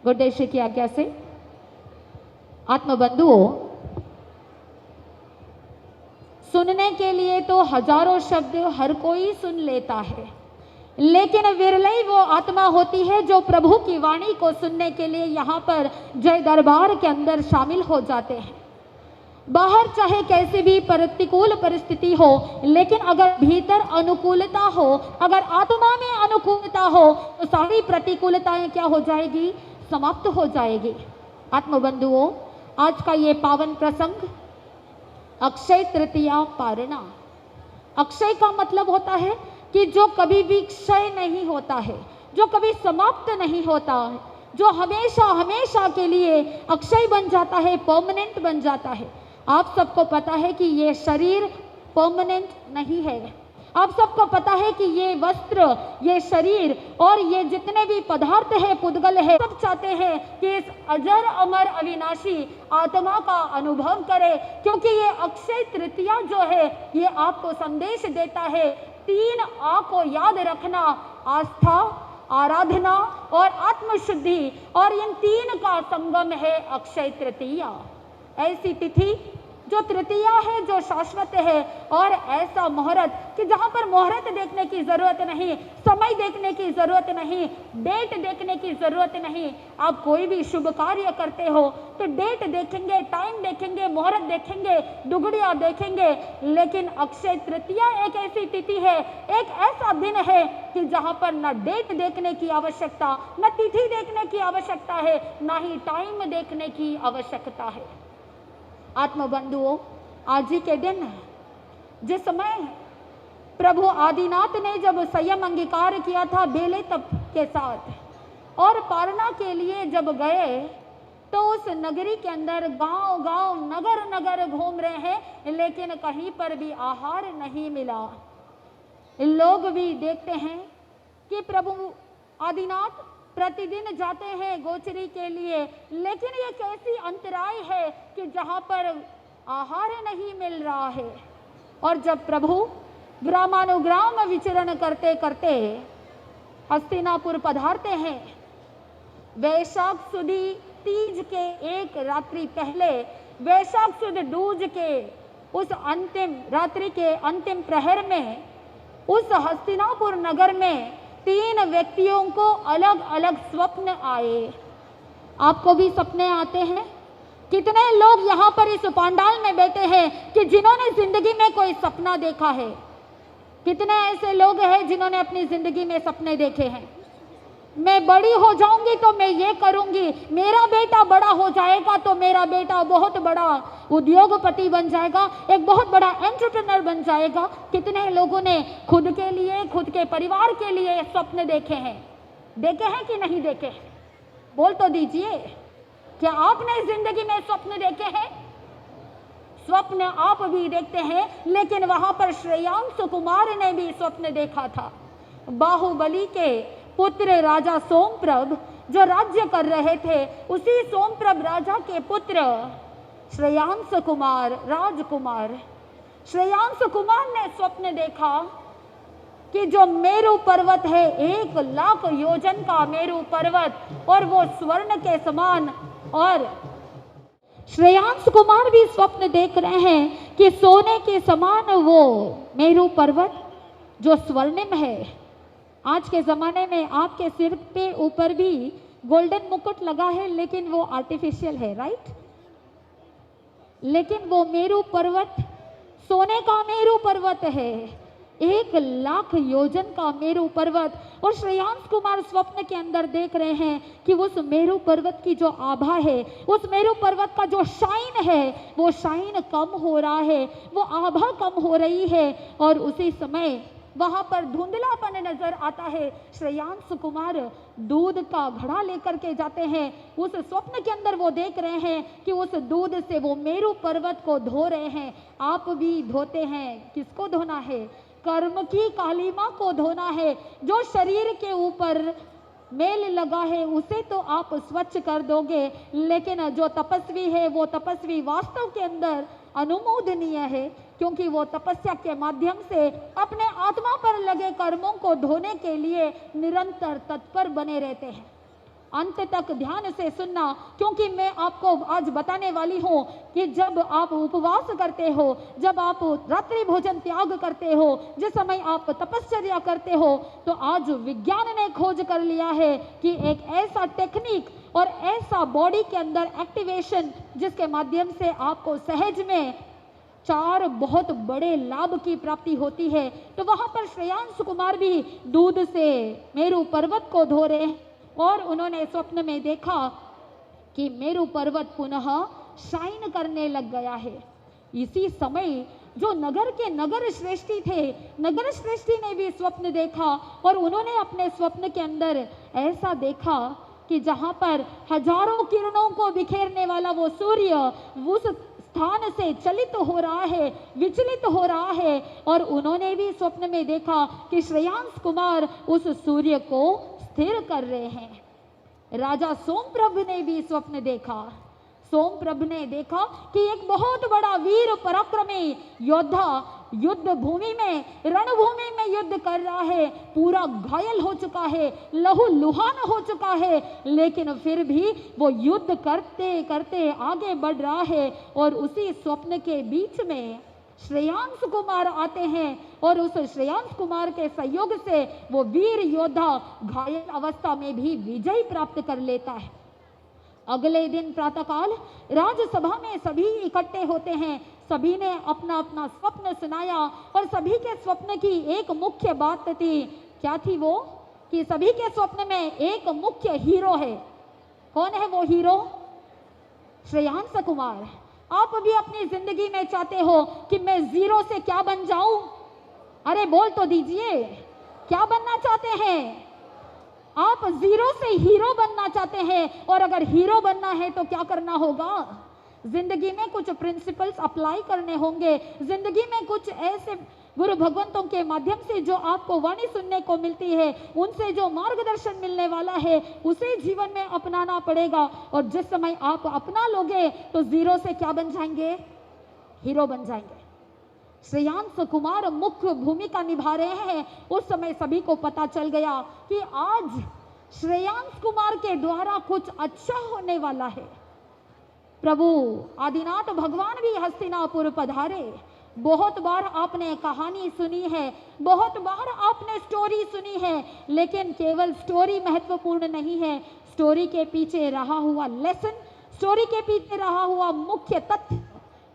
गुरुदेव श्री की आज्ञा से आत्मबंधुओं, सुनने के लिए तो हजारों शब्द हर कोई सुन लेता है, लेकिन विरली वो आत्मा होती है जो प्रभु की वाणी को सुनने के लिए यहाँ पर जय दरबार के अंदर शामिल हो जाते हैं। बाहर चाहे कैसी भी प्रतिकूल परिस्थिति हो, लेकिन अगर भीतर अनुकूलता हो, अगर आत्मा में अनुकूलता हो, तो सारी प्रतिकूलताएं क्या हो जाएगी? समाप्त हो जाएगी। आत्मबंधुओं, आज का ये पावन प्रसंग अक्षय तृतीया पारणा। अक्षय का मतलब होता है कि जो कभी भी क्षय नहीं होता है, जो कभी समाप्त नहीं होता है, जो हमेशा हमेशा के लिए अक्षय बन जाता है, परमानेंट बन जाता है। आप सबको पता है कि ये शरीर परमानेंट नहीं है। आप सबको पता है कि ये वस्त्र, ये शरीर और ये जितने भी पदार्थ है, पुद्गल है, सब चाहते हैं कि इस अजर अमर अविनाशी आत्मा का अनुभव करे, क्योंकि ये अक्षय तृतीया जो है ये आपको संदेश देता है। 3 आ को याद रखना, आस्था, आराधना और आत्मशुद्धि, और इन 3 का संगम है अक्षय तृतीया। ऐसी तिथि जो तृतीया है, जो शाश्वत है, और ऐसा मुहूर्त कि जहां पर मुहूर्त देखने की जरूरत नहीं, समय देखने की जरूरत नहीं, डेट देखने की जरूरत नहीं। आप कोई भी शुभ कार्य करते हो तो डेट देखेंगे, टाइम देखेंगे, मुहूर्त देखेंगे, दुगड़िया देखेंगे, लेकिन अक्षय तृतीया एक ऐसी तिथि है, एक ऐसा दिन है कि जहां पर न डेट देखने की आवश्यकता, न तिथि देखने की आवश्यकता है, न ही टाइम देखने की आवश्यकता है। आत्मबंधुओं, आज ही के दिन जिस समय प्रभु आदिनाथ ने जब संयम अंगीकार किया था बेले तप के साथ और पारणा के लिए जब गए, तो उस नगरी के अंदर गांव गांव, नगर नगर घूम रहे हैं, लेकिन कहीं पर भी आहार नहीं मिला। लोग भी देखते हैं कि प्रभु आदिनाथ प्रतिदिन जाते हैं गोचरी के लिए, लेकिन ये कैसी अंतराय है कि जहां पर आहार नहीं मिल रहा है। और जब प्रभु ग्रामानुग्राम विचरण करते करते हस्तिनापुर पधारते हैं, वैशाख सुदी तीज के एक रात्रि पहले, वैशाख सुद दूज के उस अंतिम रात्रि के अंतिम प्रहर में उस हस्तिनापुर नगर में 3 व्यक्तियों को अलग अलग स्वप्न आए। आपको भी सपने आते हैं? कितने लोग यहाँ पर इस पंडाल में बैठे हैं कि जिन्होंने जिंदगी में कोई सपना देखा है? कितने ऐसे लोग हैं जिन्होंने अपनी जिंदगी में सपने देखे हैं? मैं बड़ी हो जाऊंगी तो मैं ये करूंगी, मेरा बेटा बड़ा हो जाएगा तो मेरा बेटा बहुत बड़ा उद्योगपति बन जाएगा, एक बहुत बड़ा एंटरप्रेन्योर बन जाएगा। कितने लोगों ने खुद के लिए, खुद के परिवार के लिए स्वप्न देखे हैं? देखे हैं कि नहीं देखे हैं? बोल तो दीजिए, क्या आपने जिंदगी में स्वप्न देखे हैं? स्वप्न आप भी देखते हैं, लेकिन वहां पर श्रेयांश कुमार ने भी स्वप्न देखा था। बाहुबली के पुत्र राजा सोमप्रभ जो राज्य कर रहे थे, उसी सोमप्रभ राजा के पुत्र श्रेयांश कुमार, राजकुमार श्रेयांश कुमार ने स्वप्न देखा कि जो मेरु पर्वत है, 1 लाख योजन का मेरु पर्वत, और वो स्वर्ण के समान, और श्रेयांश कुमार भी स्वप्न देख रहे हैं कि सोने के समान वो मेरु पर्वत जो स्वर्णिम है। आज के ज़माने में आपके सिर पे ऊपर भी गोल्डन मुकुट लगा है, लेकिन वो आर्टिफिशियल है, राइट? लेकिन वो मेरु पर्वत सोने का मेरु पर्वत है, 1 लाख योजन का मेरु पर्वत। और श्रेयांश कुमार स्वप्न के अंदर देख रहे हैं कि उस मेरु पर्वत की जो आभा है, उस मेरु पर्वत का जो शाइन है, वो शाइन कम हो रहा है, वो आभा कम हो रही है। और उसी समय वहां पर धुंधलापन नजर आता है। श्रेयांश कुमार दूध का घड़ा लेकर के जाते हैं। उस स्वप्न के अंदर वो देख रहे हैं कि उस दूध से वो मेरु पर्वत को धो रहे हैं। आप भी धोते हैं, किसको धोना है? कर्म की कालीमा को धोना है। जो शरीर के ऊपर मेल लगा है उसे तो आप स्वच्छ कर दोगे, लेकिन जो तपस्वी है वो तपस्वी वास्तव के अंदर अनुमोदनीय है, क्योंकि वो तपस्या के माध्यम से अपने आत्मा पर लगे कर्मों को धोने के लिए निरंतर तत्पर बने रहते हैं। अंत तक ध्यान से सुनना, क्योंकि मैं आपको आज बताने वाली हूँ कि जब आप उपवास करते हो, जब आप रात्रि भोजन त्याग करते हो, जिस समय आप तपश्चर्या करते हो, तो आज विज्ञान ने खोज कर लिया है कि एक ऐसा टेक्निक और ऐसा बॉडी के अंदर एक्टिवेशन जिसके माध्यम से आपको सहज में 4 बहुत बड़े लाभ की प्राप्ति होती है। तो वहां पर श्रेयांश कुमार भी दूध से मेरु पर्वत को धो रहे हैं और उन्होंने स्वप्न में देखा कि मेरु पर्वत पुनः शाइन करने लग गया है। इसी समय जो नगर के नगर श्रेष्ठी थे, नगर श्रेष्ठी ने भी स्वप्न देखा और उन्होंने अपने स्वप्न के अंदर ऐसा देखा कि जहां पर हजारों किरणों को बिखेरने वाला वो सूर्य उस स्थान से चलित हो रहा है, विचलित हो रहा है। और उन्होंने भी स्वप्न में देखा कि श्रेयांश कुमार उस सूर्य को स्थिर कर रहे हैं। राजा सोमप्रभ ने भी स्वप्न देखा। सोमप्रभ ने देखा कि एक बहुत बड़ा वीर पराक्रमी योद्धा युद्ध भूमि में, रणभूमि में युद्ध कर रहा है, पूरा घायल हो चुका है, लहू लुहान हो चुका है, लेकिन फिर भी वो युद्ध करते करते आगे बढ़ रहा है। और उसी स्वप्न के बीच में श्रेयांश कुमार आते हैं और उस श्रेयांश कुमार के सहयोग से वो वीर योद्धा घायल अवस्था में भी विजय प्राप्त कर लेता है। अगले दिन प्रातःकाल राजसभा में सभी इकट्ठे होते हैं। सभी ने अपना अपना स्वप्न सुनाया और सभी के स्वप्न की एक मुख्य बात थी। क्या थी वो? कि सभी के स्वप्न में एक मुख्य हीरो है। कौन है वो हीरो? श्रेयांश कुमार। आप भी अपनी जिंदगी में चाहते हो कि मैं जीरो से क्या बन जाऊं? अरे बोल तो दीजिए, क्या बनना चाहते हैं? आप जीरो से हीरो बनना चाहते हैं। और अगर हीरो बनना है तो क्या करना होगा? जिंदगी में कुछ प्रिंसिपल्स अप्लाई करने होंगे। जिंदगी में कुछ ऐसे गुरु भगवंतों के माध्यम से जो आपको वाणी सुनने को मिलती है, उनसे जो मार्गदर्शन मिलने वाला है, उसे जीवन में अपनाना पड़ेगा। और जिस समय आप अपना लोगे तो जीरो से क्या बन जाएंगे? हीरो बन जाएंगे। श्रेयांश कुमार मुख्य भूमिका निभा रहे हैं। उस समय सभी को पता चल गया कि आज श्रेयांश कुमार के द्वारा कुछ अच्छा होने वाला है। प्रभु आदिनाथ भगवान भी हस्तिनापुर पधारे। बहुत बार आपने कहानी सुनी है, बहुत बार आपने स्टोरी सुनी है, लेकिन केवल स्टोरी महत्वपूर्ण नहीं है। स्टोरी के पीछे रहा हुआ लेसन, स्टोरी के पीछे रहा हुआ मुख्य तथ्य,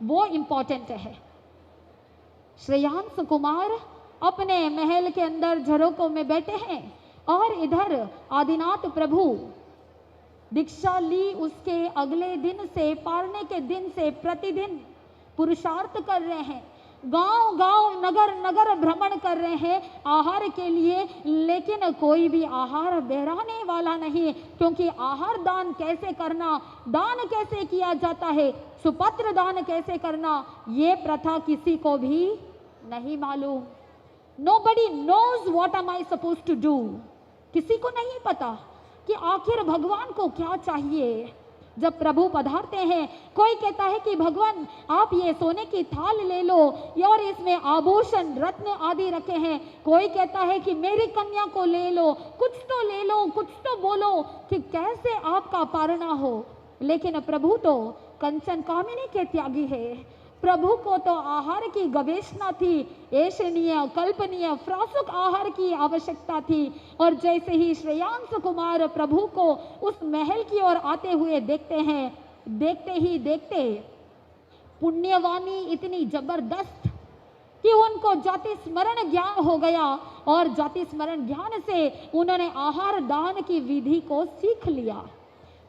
वो इंपॉर्टेंट है। श्रेयांश कुमार अपने महल के अंदर झरोकों में बैठे हैं और इधर आदिनाथ प्रभु दीक्षा ली उसके अगले दिन से, पारने के दिन से प्रतिदिन पुरुषार्थ कर रहे हैं। गांव गांव नगर नगर भ्रमण कर रहे हैं आहार के लिए, लेकिन कोई भी आहार बहराने वाला नहीं। क्योंकि आहार दान कैसे करना, दान कैसे किया जाता है, सुपत्र दान कैसे करना, ये प्रथा किसी को भी नहीं मालूम। Nobody knows what am I supposed to do। किसी को नहीं पता कि आखिर भगवान को क्या चाहिए। जब प्रभु पधारते हैं, कोई कहता है कि भगवान आप ये सोने की थाल ले लो और इसमें आभूषण रत्न आदि रखे हैं। कोई कहता है कि मेरी कन्या को ले लो, कुछ तो ले लो, कुछ तो बोलो कि कैसे आपका पारना हो। लेकिन प्रभु तो कंचन कामिनी के त्यागी है। प्रभु को तो आहार की गवेषणा थी, ऐशनीय कल्पनीय फ्रासुक आहार की आवश्यकता थी। और जैसे ही श्रेयांश कुमार प्रभु को उस महल की ओर आते हुए देखते हैं, देखते ही देखते पुण्यवाणी इतनी जबरदस्त कि उनको जाति स्मरण ज्ञान हो गया और जाति स्मरण ज्ञान से उन्होंने आहार दान की विधि को सीख लिया।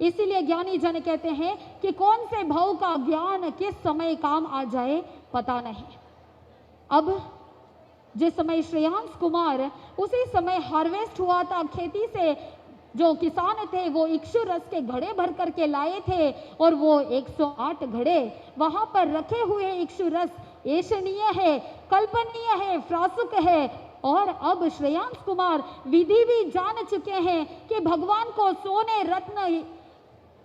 इसीलिए ज्ञानी जन कहते हैं कि कौन से भाव का ज्ञान किस समय काम आ जाए पता नहीं। अब जिस समय श्रेयांश कुमार, उसी समय हार्वेस्ट हुआ था, खेती से जो किसान थे वो इक्षु रस के घड़े भर करके लाए थे और वो 108 घड़े वहां पर रखे हुए इक्षु रस ऐशनीय है, कल्पनीय है, फ्रासुक है। और अब श्रेयांश कुमार विधि भी जान चुके हैं कि भगवान को सोने रत्न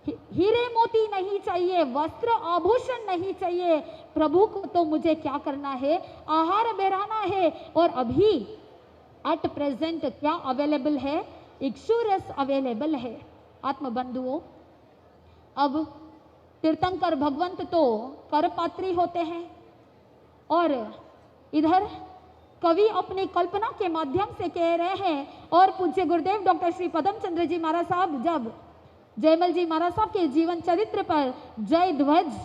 हीरे मोती नहीं चाहिए, वस्त्र आभूषण नहीं चाहिए। प्रभु को तो मुझे क्या करना है? आहार बहराना है। और अभी एट प्रेजेंट क्या अवेलेबल है? इक्षु रस अवेलेबल है। आत्मबंधुओं, अब तीर्थंकर भगवंत तो करपात्री होते हैं और इधर कवि अपनी कल्पना के माध्यम से कह रहे हैं। और पूज्य गुरुदेव डॉक्टर श्री पदम चंद्र जी महाराज साहब जब जयमल जी महाराज साहब के जीवन चरित्र पर जय ध्वज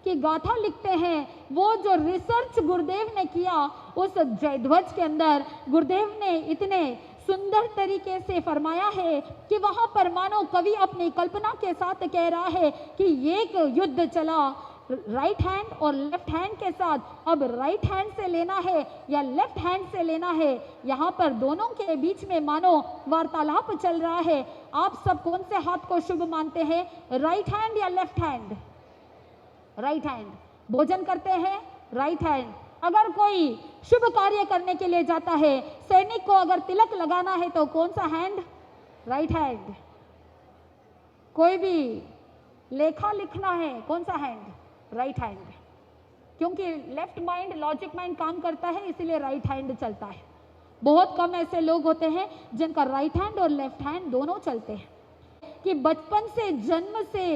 की गाथा लिखते हैं, वो जो रिसर्च गुरुदेव ने किया उस जय ध्वज के अंदर गुरुदेव ने इतने सुंदर तरीके से फरमाया है कि वहां पर मानो कवि अपनी कल्पना के साथ कह रहा है कि एक युद्ध चला राइट हैंड और लेफ्ट हैंड के साथ, अब राइट हैंड से लेना है या लेफ्ट हैंड से लेना है, यहाँ पर दोनों के बीच में मानो वार्तालाप चल रहा है। आप सब कौन से हाथ को शुभ मानते हैं, राइट हैंड या लेफ्ट हैंड? Right hand. भोजन करते हैं राइट हैंड। अगर कोई शुभ कार्य करने के लिए जाता है, सैनिक को अगर तिलक लगाना है तो कौन सा हैंड? Right hand. कोई भी लेखा लिखना है कौन सा हैंड? Right hand. क्योंकि लेफ्ट माइंड लॉजिक माइंड काम करता है, इसीलिए राइट हैंड चलता है। बहुत कम ऐसे लोग होते हैं जिनका राइट हैंड और लेफ्ट हैंड दोनों चलते हैं। कि बचपन से जन्म से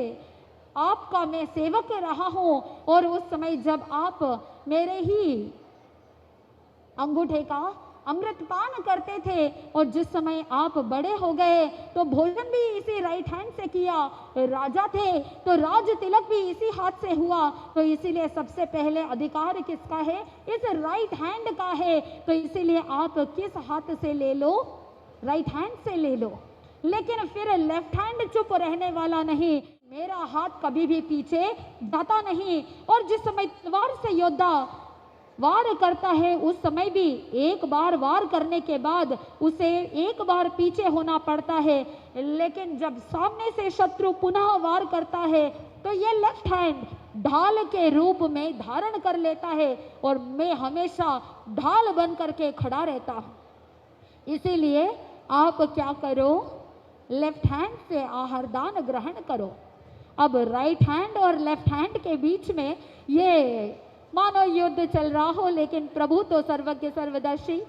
आपका मैं सेवक रहा हूं और उस समय जब आप मेरे ही अंगूठे का अमृत पान करते थे और जिस समय आप बड़े हो गए तो भोजन भी इसी राइट हैंड से किया, राजा थे तो राज तिलक भी इसी हाथ से हुआ, तो इसीलिए सबसे पहले अधिकार किसका है? इस राइट हैंड का है। तो इसीलिए आप किस हाथ से ले लो? राइट हैंड से ले लो। लेकिन फिर लेफ्ट हैंड चुप रहने वाला नहीं, मेरा हाथ कभी भी पीछे जाता नहीं। और जिस समय तलवार से योद्धा वार करता है उस समय भी एक बार वार करने के बाद उसे एक बार पीछे होना पड़ता है। लेकिन जब सामने से शत्रु पुनः वार करता है तो ये लेफ्ट हैंड ढाल के रूप में धारण कर लेता है और मैं हमेशा ढाल बन करके खड़ा रहता हूं। इसीलिए आप क्या करो? लेफ्ट हैंड से आहार दान ग्रहण करो। अब राइट हैंड और लेफ्ट हैंड के बीच में ये मानो युद्ध चल रहा हो, लेकिन प्रभु तो सर्वज्ञ सर्वदर्शी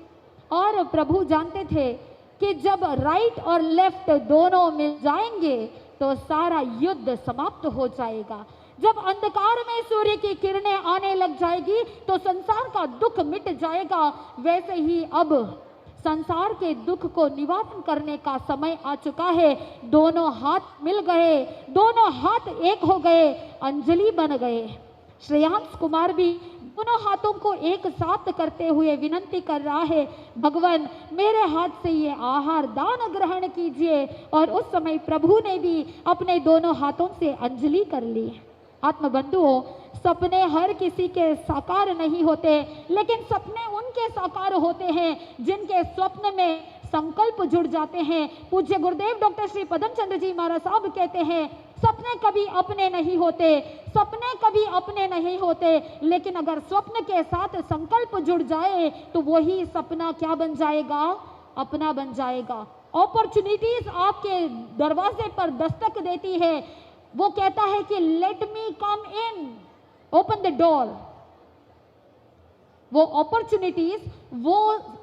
और प्रभु जानते थे कि जब राइट और लेफ्ट दोनों मिल जाएंगे तो सारा युद्ध समाप्त हो जाएगा। जब अंधकार में सूर्य की किरणें आने लग जाएगी तो संसार का दुख मिट जाएगा। वैसे ही अब संसार के दुख को निवारण करने का समय आ चुका है। दोनों हाथ मिल गए, दोनों हाथ एक हो गए, अंजलि बन गए। श्रेयांश कुमार भी दोनों हाथों को एक साथ करते हुए विनंती कर रहा है, भगवान मेरे हाथ से ये आहार दान ग्रहण कीजिए। और उस समय प्रभु ने भी अपने दोनों हाथों से अंजलि कर ली। आत्मबंधुओं, सपने हर किसी के साकार नहीं होते, लेकिन सपने उनके साकार होते हैं जिनके स्वप्न में संकल्प जुड़ जाते हैं। पूज्य गुरुदेव डॉक्टर श्री पदम चंद्र जी महाराज साहब कहते हैं, सपने कभी अपने नहीं होते, सपने कभी अपने नहीं होते, लेकिन अगर स्वप्न के साथ संकल्प जुड़ जाए तो वही सपना क्या बन जाएगा? अपना बन जाएगा। अपॉर्चुनिटीज आपके दरवाजे पर दस्तक देती है। वो कहता है कि let me come in, open the door. वो अपॉर्चुनिटीज, वो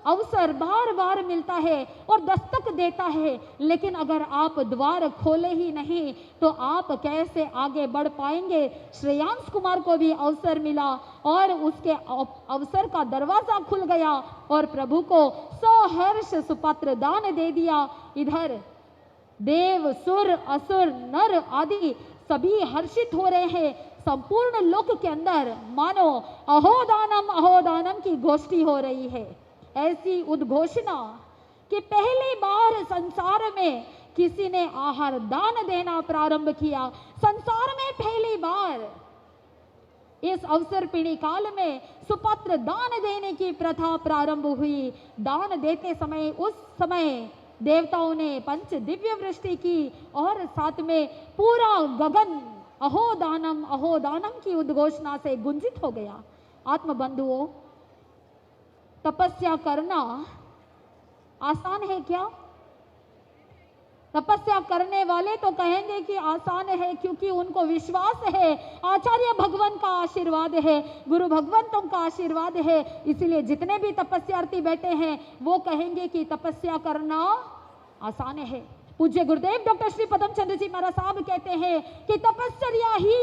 अवसर बार बार मिलता है और दस्तक देता है, लेकिन अगर आप द्वार खोले ही नहीं तो आप कैसे आगे बढ़ पाएंगे? श्रेयांश कुमार को भी अवसर मिला और उसके अवसर का दरवाजा खुल गया और प्रभु को सहर्ष सुपात्र दान दे दिया। इधर देव, सुर, असुर, नर आदि सभी हर्षित हो रहे हैं। संपूर्ण लोक के अंदर मानो अहोदानम की गोष्ठी हो रही है। ऐसी उद्घोषणा कि पहली बार संसार में किसी ने आहार दान देना प्रारंभ किया। संसार में पहली बार इस अवसर पीढ़ी काल में सुपात्र दान देने की प्रथा प्रारंभ हुई। दान देते समय उस समय देवताओं ने पंच दिव्य वृष्टि की और साथ में पूरा गगन अहोदानम की उद्घोषणा से गुंजित हो गया। आत्मबंधुओं, तपस्या करना आसान है क्या? तपस्या करने वाले तो कहेंगे कि आसान है, क्योंकि उनको विश्वास है, आचार्य भगवान का आशीर्वाद है, गुरु भगवंतों का आशीर्वाद है। इसीलिए जितने भी तपस्यार्थी बैठे हैं वो कहेंगे कि तपस्या करना आसान है। पूज्य गुरुदेव डॉक्टर श्री पदम चंद्र जी महाराज साहब कहते हैं कि तपश्चर्या ही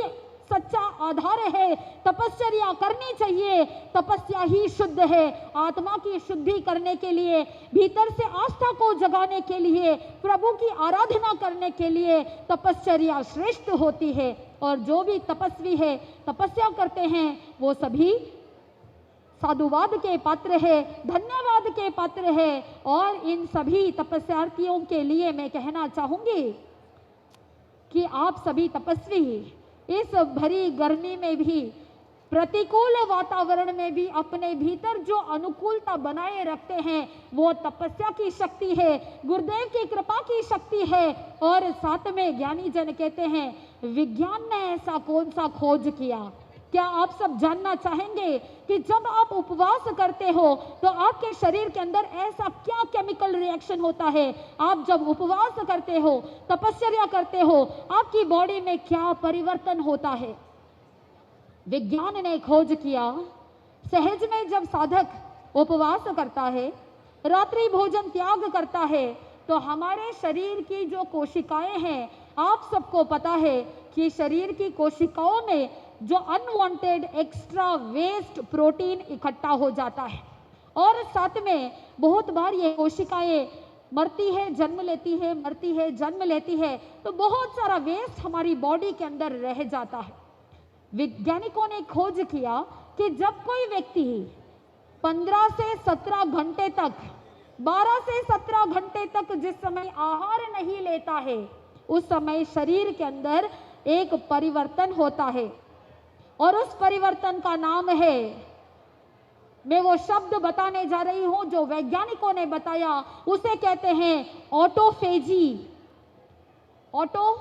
सच्चा आधार है, तपश्चर्या करनी चाहिए, तपस्या ही शुद्ध है। आत्मा की शुद्धि करने के लिए, भीतर से आस्था को जगाने के लिए, प्रभु की आराधना करने के लिए तपश्चर्या श्रेष्ठ होती है। और जो भी तपस्वी है, तपस्या करते हैं, वो सभी साधुवाद के पात्र है, धन्यवाद के पात्र है। और इन सभी तपस्यार्थियों के लिए मैं कहना चाहूंगी कि आप सभी तपस्वी इस भरी गर्मी में भी, प्रतिकूल वातावरण में भी अपने भीतर जो अनुकूलता बनाए रखते हैं, वो तपस्या की शक्ति है, गुरुदेव की कृपा की शक्ति है। और साथ में ज्ञानी जन कहते हैं, विज्ञान ने ऐसा कौन सा खोज किया। क्या आप सब जानना चाहेंगे कि जब आप उपवास करते हो तो आपके शरीर के अंदर ऐसा क्या केमिकल रिएक्शन होता है। आप जब उपवास करते हो, तपस्या करते हो, आपकी बॉडी में क्या परिवर्तन होता है। विज्ञान ने खोज किया, सहज में जब साधक उपवास करता है, रात्रि भोजन त्याग करता है, तो हमारे शरीर की जो कोशिकाएं हैं, आप सबको पता है कि शरीर की कोशिकाओं में जो अनवांटेड एक्स्ट्रा वेस्ट प्रोटीन इकट्ठा हो जाता है। और साथ में बहुत बार ये कोशिकाएं मरती है, जन्म लेती है, मरती है, जन्म लेती है, तो बहुत सारा वेस्ट हमारी बॉडी के अंदर रह जाता है। वैज्ञानिकों ने खोज किया कि जब कोई व्यक्ति 15 से 17 घंटे तक, 12 से 17 घंटे तक जिस समय आहार नहीं लेता है, उस समय शरीर के अंदर एक परिवर्तन होता है। और उस परिवर्तन का नाम है, मैं वो शब्द बताने जा रही हूं जो वैज्ञानिकों ने बताया, उसे कहते हैं ऑटोफेजी। ऑटो,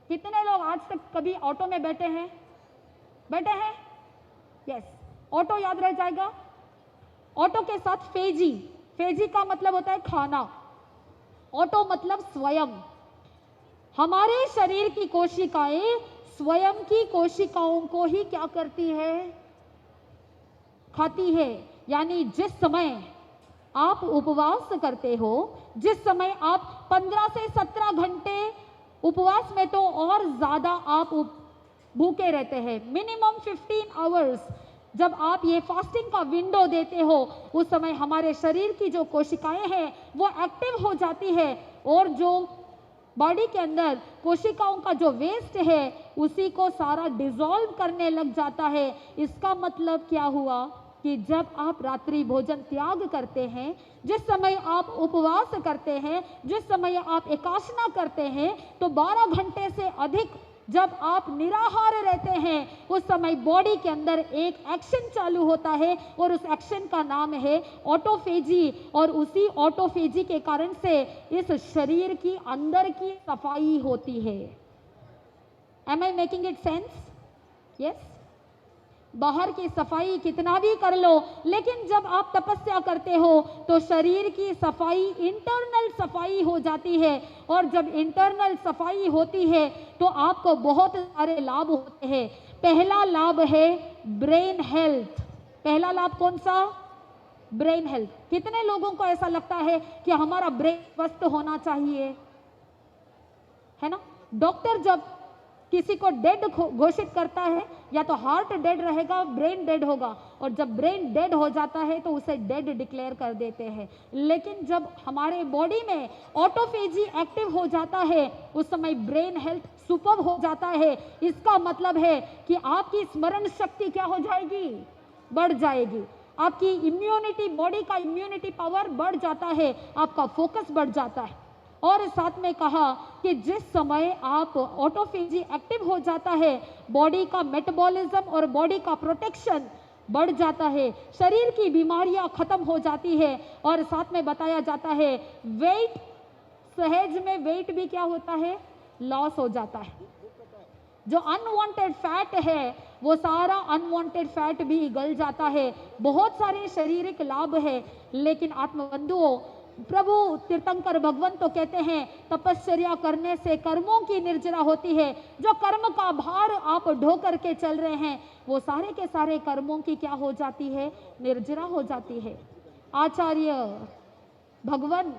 कितने लोग आज तक कभी ऑटो में बैठे हैं? बैठे हैं? यस, ऑटो याद रह जाएगा। ऑटो के साथ फेजी, फेजी का मतलब होता है खाना, ऑटो मतलब स्वयं। हमारे शरीर की कोशिकाएं स्वयं की कोशिकाओं को ही क्या करती है? खाती है। यानी जिस समय आप उपवास करते हो, जिस समय आप 15 से 17 घंटे उपवास में, तो और ज्यादा आप भूखे रहते हैं, मिनिमम 15 आवर्स जब आप ये फास्टिंग का विंडो देते हो, उस समय हमारे शरीर की जो कोशिकाएं हैं वो एक्टिव हो जाती है। और जो बॉडी के अंदर कोशिकाओं का जो वेस्ट है, उसी को सारा डिसॉल्व करने लग जाता है। इसका मतलब क्या हुआ कि जब आप रात्रि भोजन त्याग करते हैं, जिस समय आप उपवास करते हैं, जिस समय आप एकाशना करते हैं, तो 12 घंटे से अधिक जब आप निराहार रहते हैं, उस समय बॉडी के अंदर एक एक्शन चालू होता है और उस एक्शन का नाम है ऑटोफेजी। और उसी ऑटोफेजी के कारण से इस शरीर की अंदर की सफाई होती है। Am I making it sense? Yes. बाहर की सफाई कितना भी कर लो, लेकिन जब आप तपस्या करते हो तो शरीर की सफाई, इंटरनल सफाई हो जाती है। और जब इंटरनल सफाई होती है तो आपको बहुत सारे लाभ होते हैं। पहला लाभ है ब्रेन हेल्थ। पहला लाभ कौन सा? Brain health. कितने लोगों को ऐसा लगता है कि हमारा ब्रेन स्वस्थ होना चाहिए, है ना? डॉक्टर जब किसी को डेड घोषित करता है, या तो हार्ट डेड रहेगा, ब्रेन डेड होगा, और जब ब्रेन डेड हो जाता है तो उसे डेड डिक्लेयर कर देते हैं। लेकिन जब हमारे बॉडी में ऑटोफेजी एक्टिव हो जाता है, उस समय ब्रेन हेल्थ सुपर हो जाता है। इसका मतलब है कि आपकी स्मरण शक्ति क्या हो जाएगी? बढ़ जाएगी। आपकी इम्यूनिटी, बॉडी का इम्यूनिटी पावर बढ़ जाता है, आपका फोकस बढ़ जाता है। और साथ में कहा कि जिस समय आप ऑटोफेजी एक्टिव हो जाता है, बॉडी का मेटाबॉलिज्म और बॉडी का प्रोटेक्शन बढ़ जाता है, शरीर की बीमारियां खत्म हो जाती है। और साथ में बताया जाता है वेट, सहज में वेट भी क्या होता है? लॉस हो जाता है। जो अनवांटेड फैट है, वो सारा अनवांटेड फैट भी गल जाता है। बहुत सारे शारीरिक लाभ है। लेकिन आत्मबंधुओं, प्रभु तीर्थंकर भगवान तो कहते हैं तपश्चर्या करने से कर्मों की निर्जरा होती है। जो कर्म का भार आप ढो करके चल रहे हैं, वो सारे के सारे कर्मों की क्या हो जाती है? निर्जरा हो जाती है। आचार्य भगवान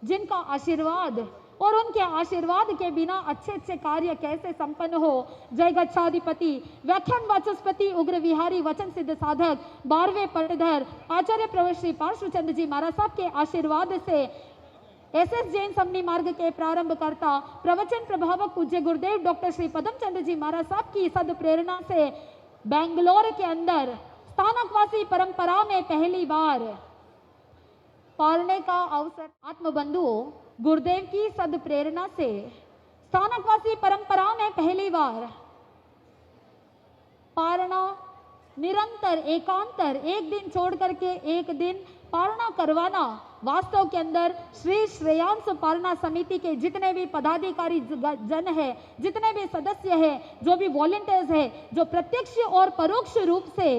जिनका आशीर्वाद और उनके आशीर्वाद के बिना अच्छे अच्छे कार्य कैसे संपन्न हो। जय गच्छाधिपति व्याख्यान वाचस्पति उग्र विहारी वचन सिद्ध साधक 12वें पट्टधर आचार्य प्रवर श्री पार्श्वचंद्र जी महाराज साहब के आशीर्वाद से एसएस जैन समनी मार्ग के प्रारंभ करता प्रवचन प्रभावक पूज्य गुरुदेव डॉक्टर श्री पदम चंद्र जी महाराज साहब की सद प्रेरणा से बेंगलोर के अंदर स्थानकवासी परंपरा में पहली बार पालने का अवसर। आत्मबंधुओं, गुरुदेव की सद प्रेरणा से स्थानकवासी परंपरा में पहली बार पालना निरंतर एकांतर एक दिन छोड़ करके एक दिन पालना करवाना वास्तव के अंदर श्री श्रेयांश पालना समिति के जितने भी पदाधिकारी जन है, जितने भी सदस्य है, जो भी वॉलंटियर्स है, जो प्रत्यक्ष और परोक्ष रूप से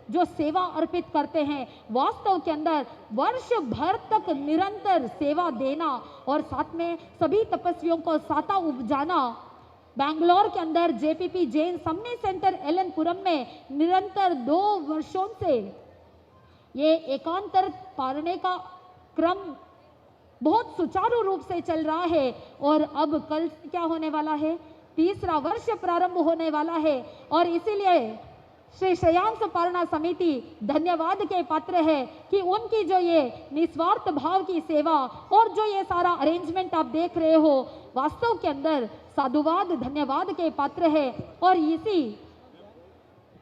जो सेवा अर्पित करते हैं, वास्तव के अंदर वर्ष भर तक निरंतर सेवा देना और साथ में सभी तपस्वियों को साता उपजाना। बैंगलोर के अंदर जेपीपी जैन समनी सेंटर एलनपुरम में निरंतर 2 वर्षों से ये एकांतर पालने का क्रम बहुत सुचारू रूप से चल रहा है और अब कल क्या होने वाला है, 3रा वर्ष प्रारंभ होने वाला है। और इसीलिए श्री श्रेयांश पालना समिति धन्यवाद के पात्र है कि उनकी जो ये निस्वार्थ भाव की सेवा और जो ये सारा अरेंजमेंट आप देख रहे हो, वास्तव के अंदर साधुवाद धन्यवाद के पात्र है। और इसी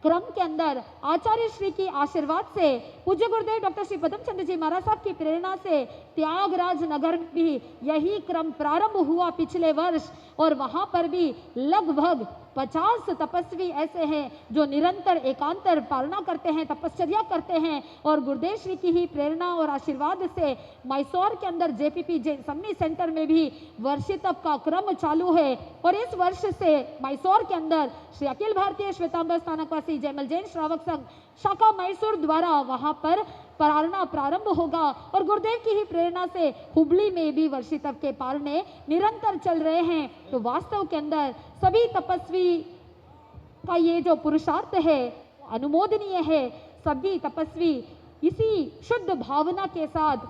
क्रम के अंदर आचार्य श्री की आशीर्वाद से पूज्य गुरुदेव डॉक्टर श्री पदम चंद्र जी महाराज साहब की प्रेरणा से त्यागराज नगर में भी यही क्रम प्रारंभ हुआ पिछले वर्ष और वहां पर भी लगभग 50 तपस्वी ऐसे हैं जो निरंतर एकांतर पालना करते हैं, तपश्चर्या करते हैं। और गुरुदेव श्री की ही प्रेरणा और आशीर्वाद से मैसूर के अंदर जेपीपी जैन समनी सेंटर में भी वर्षितप का क्रम चालू है। और इस वर्ष से मैसूर के अंदर श्री अखिल भारतीय श्वेतांबर स्थानकवासी जयमल जैन श्रावक संघ शाखा मैसूर द्वारा वहां पर पालना प्रारंभ होगा। और गुरुदेव की ही प्रेरणा से हुबली में भी वर्षितप के पालने निरंतर चल रहे हैं। तो वास्तव के अंदर सभी तपस्वी का ये जो पुरुषार्थ है अनुमोदनीय है। सभी तपस्वी इसी शुद्ध भावना के साथ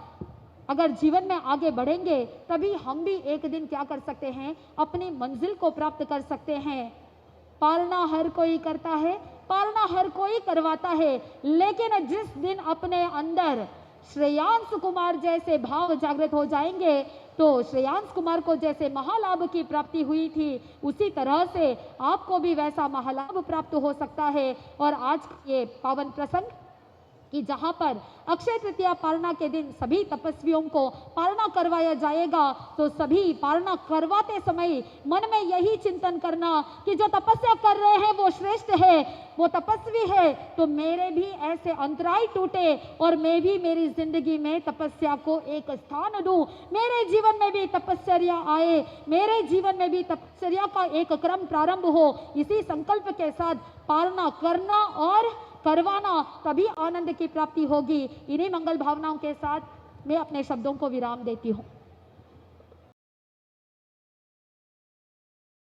अगर जीवन में आगे बढ़ेंगे तभी हम भी एक दिन क्या कर सकते हैं, अपनी मंजिल को प्राप्त कर सकते हैं। पालना हर कोई करता है, पालना हर कोई करवाता है, लेकिन जिस दिन अपने अंदर श्रेयांश कुमार जैसे भाव जागृत हो जाएंगे तो श्रेयांश कुमार को जैसे महालाभ की प्राप्ति हुई थी उसी तरह से आपको भी वैसा महालाभ प्राप्त हो सकता है। और आज ये पावन प्रसंग कि जहां पर अक्षय तृतीया पालना के दिन सभी तपस्वियों को पालना करवाया जाएगा, तो सभी पालना करवाते समय मन में यही चिंतन करना कि जो तपस्या कर रहे हैं वो श्रेष्ठ है, वो तपस्वी है, तो मेरे भी ऐसे अंतराय टूटे और मैं भी मेरी जिंदगी में तपस्या को एक स्थान दूं, मेरे जीवन में भी तपस्या आए, मेरे जीवन में भी तपस्या का एक क्रम प्रारंभ हो। इसी संकल्प के साथ पालना करना और करवाना, तभी आनंद की प्राप्ति होगी। इन्हीं मंगल भावनाओं के साथ मैं अपने शब्दों को विराम देती हूँ।